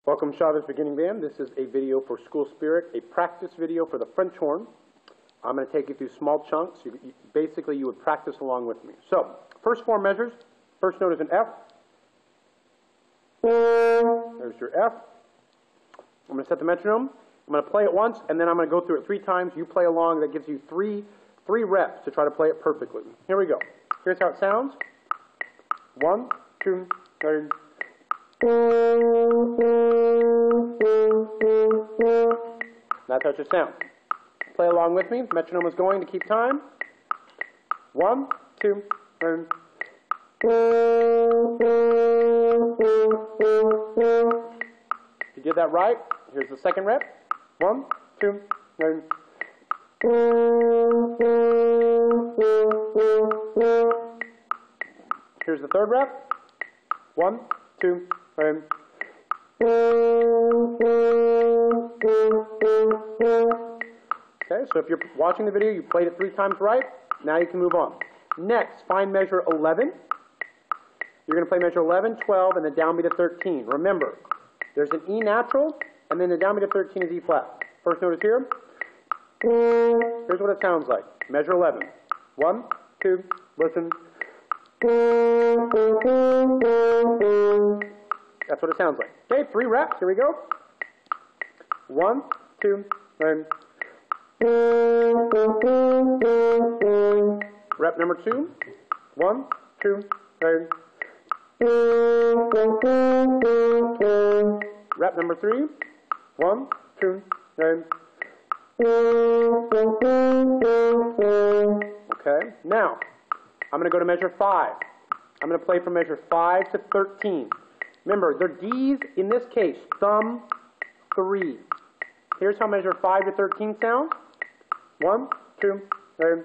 Welcome, Chavez Beginning Band. This is a video for School Spirit, a practice video for the French horn. I'm going to take you through small chunks. Basically, you would practice along with me. So, first four measures. First note is an F. There's your F. I'm going to set the metronome. I'm going to play it once, and then I'm going to go through it 3 times. You play along. That gives you three reps to try to play it perfectly. Here we go. Here's how it sounds. 1, 2, 3. That's how it should sound. Play along with me. Metronome is going to keep time. 1, 2, 3. If you did that right, here's the second rep. 1, 2, 3. Here's the third rep. 1, 2, 3. Okay, so if you're watching the video, you played it 3 times right. Now you can move on. Next, find measure 11. You're going to play measure 11, 12, and the downbeat of 13. Remember, there's an E natural, and then the downbeat of 13 is E flat. First note is here. Here's what it sounds like. Measure 11. 1, 2, listen. That's what it sounds like. Okay, 3 reps. Here we go. 1, 2, 3. Rep number 2. 1, 2, 3. Rep number 3. 1, 2, 3. Okay, now I'm going to go to measure 5. I'm going to play from measure 5 to 13. Remember, they're D's in this case, thumb, 3. Here's how measure 5 to 13 sounds. 1, 2, 3.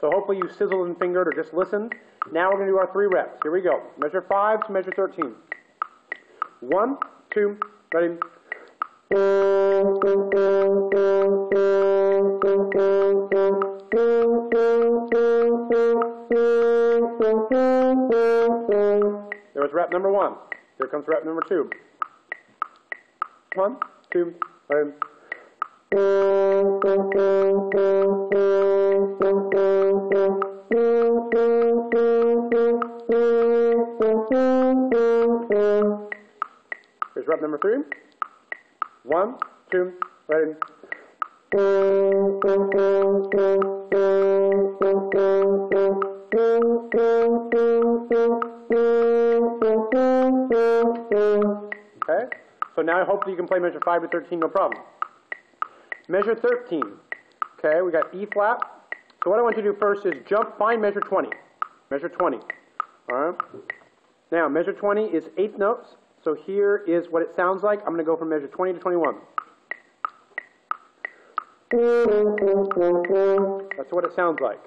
So hopefully you sizzled and fingered or just listened. Now we're going to do our 3 reps. Here we go. Measure 5 to measure 13. 1, 2, ready. There was rep number 1. Here comes rep number 2. 1, 2, 3. Here's rep number 3. 1, 2, ready. Okay, so now hopefully you can play measure 5 to 13, no problem. Measure 13. Okay, we got E flat. So what I want you to do first is find measure 20. Measure 20. Alright. Now, measure 20 is 8th notes. So here is what it sounds like. I'm going to go from measure 20 to 21. That's what it sounds like.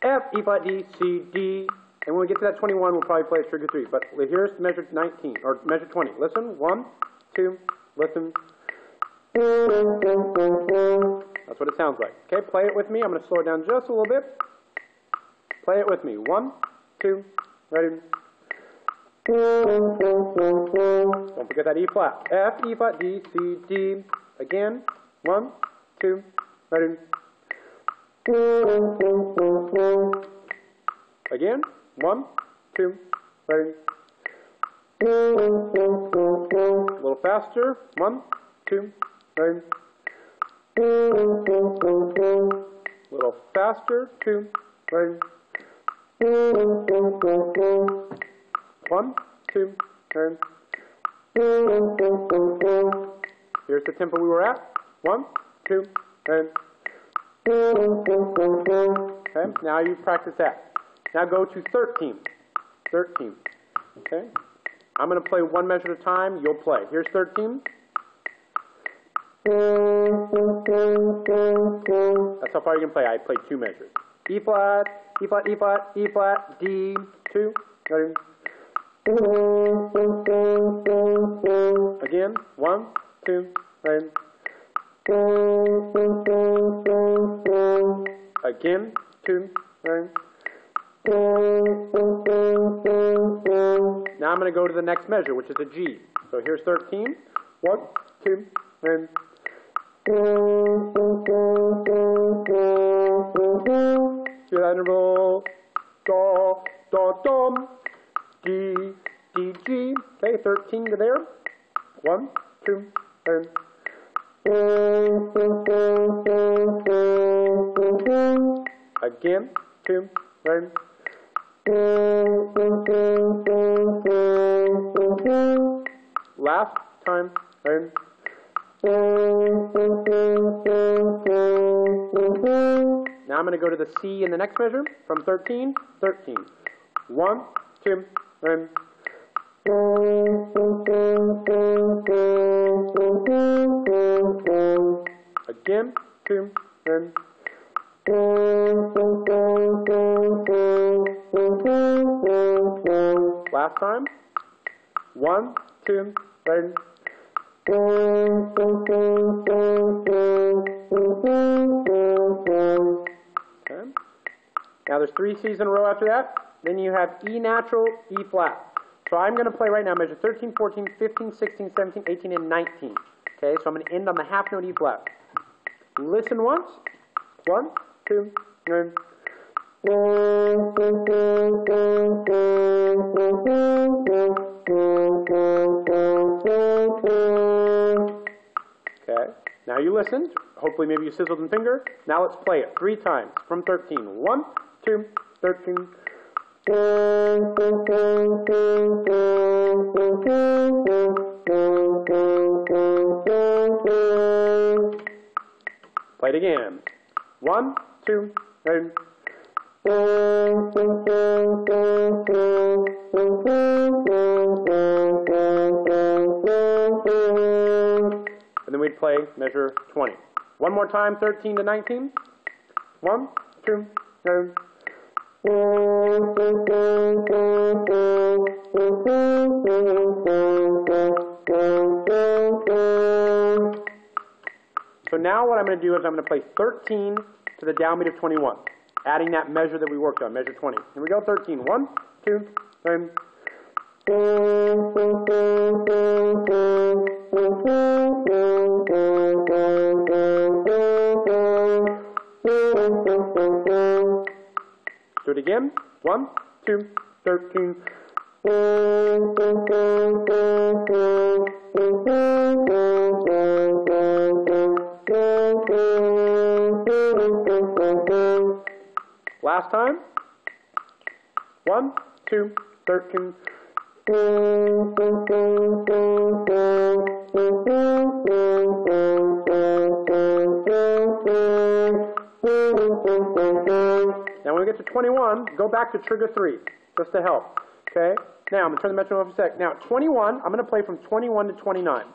F, E flat, D, C, D. And when we get to that 21, we'll probably play it trigger 3. But here's measure 19, or measure 20. Listen. 1, 2, listen. That's what it sounds like. Okay, play it with me. I'm going to slow it down just a little bit. Play it with me. 1, 2, ready. Don't forget that E flat. F, E flat, D, C, D. Again. 1, 2, ready. Again. 1, 2, ready. A little faster. 1, 2, ready. A little faster. 2, ready. 1, 2, turn. Here's the tempo we were at. 1, 2, turn. Okay, now you practice that. Now go to 13. 13. Okay. I'm going to play 1 measure at a time. You'll play. Here's 13. That's how far you can play. I played 2 measures. E flat, E flat, E flat, E flat, D, 2, ready. Again, 1, 2, 3. Again, 2, 3. Now I'm going to go to the next measure, which is a G. So here's 13. 1, 2, 3. Feel that interval. Da, da, dum. D, D, G. Okay, 13 to there. 1, 2, 3. Again, 2, 3. Last time. 3. Now I'm going to go to the C in the next measure from 13. 13. 1, 2, 3. Again, 2, 3. Last time. 1, 2, 3. Okay. Now there's 3 C's in a row after that. Then you have E natural, E flat. So I'm going to play right now measure 13, 14, 15, 16, 17, 18, and 19. Okay, so I'm going to end on the half note E flat. Listen once. 1, 2, 3. Okay, now you listened. Hopefully maybe you sizzled and finger. Now let's play it 3 times from 13. 1, 2, 13. Play it again. 1, 2, 3. And then we'd play measure 20. One more time, 13 to 19. 1, 2, 3. So now what I'm going to do is I'm going to play 13 to the downbeat of 21, adding that measure that we worked on, measure 20. Here we go, 13. 1, 2, 3. Do it again. 1, 2, 13. Last time. 1, 2, 13. Now when we get to 21, go back to trigger 3, just to help. Okay? Now I'm going to turn the metronome off a sec. Now 21, I'm going to play from 21 to 29. Okay,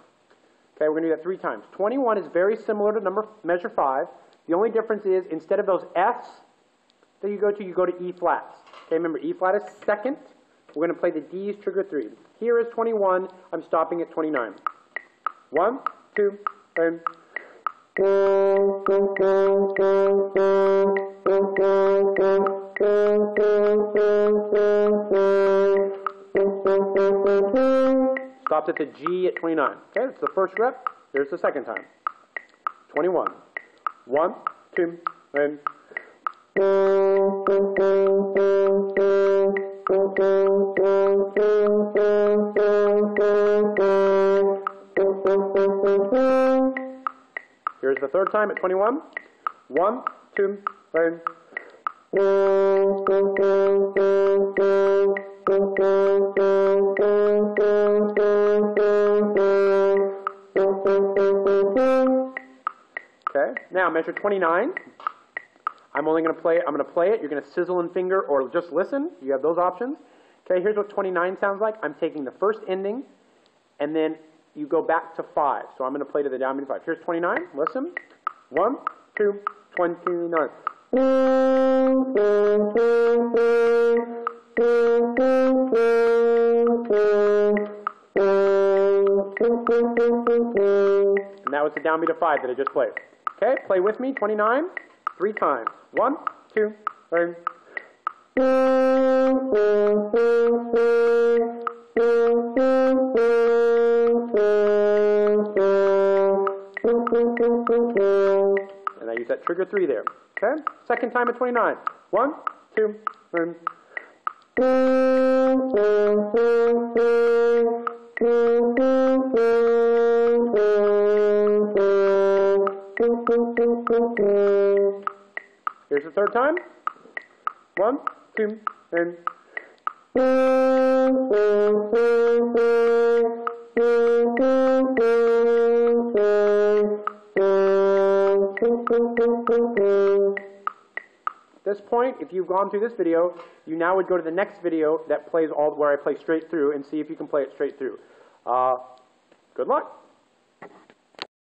we're going to do that 3 times. 21 is very similar to measure 5. The only difference is instead of those F's that you go to E flats. Okay, remember E flat is second. We're going to play the D's trigger 3. Here is 21. I'm stopping at 29. 1, 2, 3. Stopped at the G at 29. Okay, that's the first rep. Here's the second time. 21. 1, 2, 3. Here's the third time at 21. 1, 2, 3. Okay, now measure 29. I'm going to play it. You're going to sizzle and finger or just listen. You have those options. Okay, here's what 29 sounds like. I'm taking the first ending, and then you go back to 5. So I'm going to play to the downbeat of 5. Here's 29. Listen. 1, 2, 29. And that was the downbeat of 5 that I just played. Okay, play with me, 29, 3 times. 1, 2, 3. And I use that trigger 3 there. Okay, second time at 29. 1, 2, 3. Here's the third time. 1, 2, and at this point, if you've gone through this video, you now would go to the next video that plays all where I play straight through and see if you can play it straight through. Good luck.